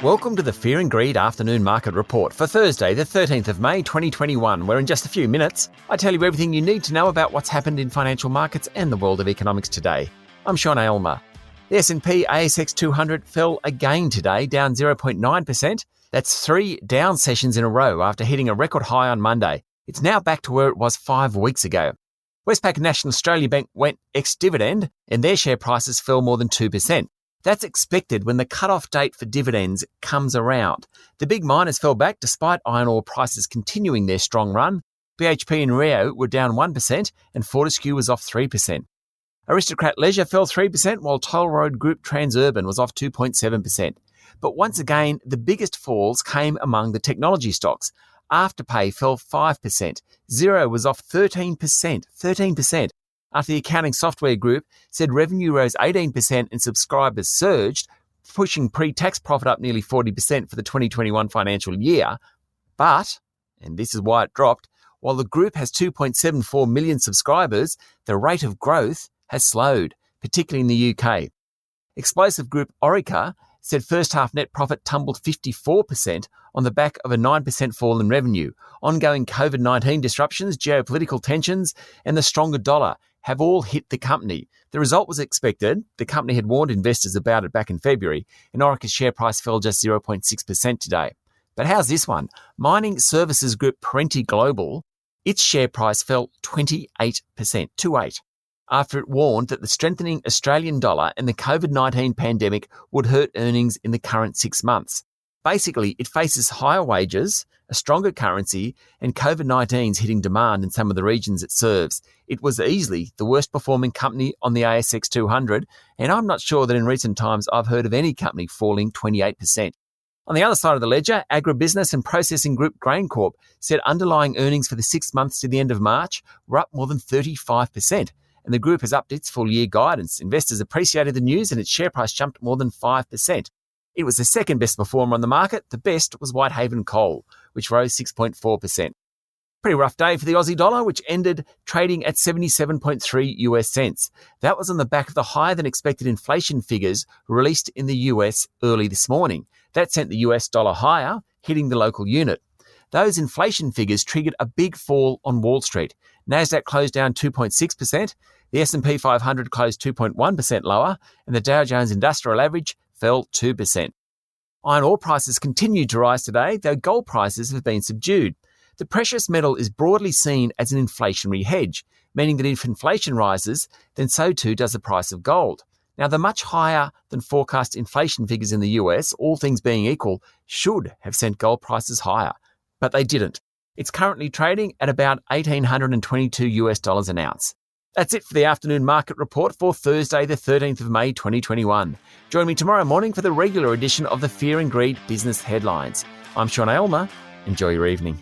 Welcome to the Fear and Greed Afternoon Market Report for Thursday, the 13th of May 2021, where in just a few minutes, I tell you everything you need to know about what's happened in financial markets and the world of economics today. I'm Sean Aylmer. The S&P ASX 200 fell again today, down 0.9%. That's 3 down sessions in a row after hitting a record high on Monday. It's now back to where it was 5 weeks ago. Westpac and National Australia Bank went ex-dividend and their share prices fell more than 2%. That's expected when the cut-off date for dividends comes around. The big miners fell back despite iron ore prices continuing their strong run. BHP and Rio were down 1% and Fortescue was off 3%. Aristocrat Leisure fell 3% while Toll Road Group Transurban was off 2.7%. But once again, the biggest falls came among the technology stocks. Afterpay fell 5%. Xero was off 13%. After the accounting software group said revenue rose 18% and subscribers surged, pushing pre-tax profit up nearly 40% for the 2021 financial year. But, and this is why it dropped, while the group has 2.74 million subscribers, the rate of growth has slowed, particularly in the UK. Explosive group Orica said first half net profit tumbled 54% on the back of a 9% fall in revenue. Ongoing COVID-19 disruptions, geopolitical tensions, and the stronger dollar have all hit the company. The result was expected. The company had warned investors about it back in February, and Orica's share price fell just 0.6% today. But how's this one? Mining services group Perenti Global, its share price fell 28%, 28, after it warned that the strengthening Australian dollar and the COVID-19 pandemic would hurt earnings in the current 6 months. Basically, it faces higher wages, a stronger currency, and COVID-19's hitting demand in some of the regions it serves. It was easily the worst performing company on the ASX 200, and I'm not sure that in recent times I've heard of any company falling 28%. On the other side of the ledger, agribusiness and processing group GrainCorp said underlying earnings for the 6 months to the end of March were up more than 35%, and the group has upped its full-year guidance. Investors appreciated the news and its share price jumped more than 5%. It was the second best performer on the market. The best was Whitehaven Coal, which rose 6.4%. Pretty rough day for the Aussie dollar, which ended trading at 77.3 US cents. That was on the back of the higher than expected inflation figures released in the US early this morning. That sent the US dollar higher, hitting the local unit. Those inflation figures triggered a big fall on Wall Street. Nasdaq closed down 2.6%, the S&P 500 closed 2.1% lower, and the Dow Jones Industrial Average fell 2%. Iron ore prices continued to rise today, though gold prices have been subdued. The precious metal is broadly seen as an inflationary hedge, meaning that if inflation rises, then so too does the price of gold. Now, the much higher than forecast inflation figures in the US, all things being equal, should have sent gold prices higher, but they didn't. It's currently trading at about $1,822 an ounce. That's it for the afternoon market report for Thursday, the 13th of May 2021. Join me tomorrow morning for the regular edition of the Fear and Greed Business Headlines. I'm Sean Aylmer. Enjoy your evening.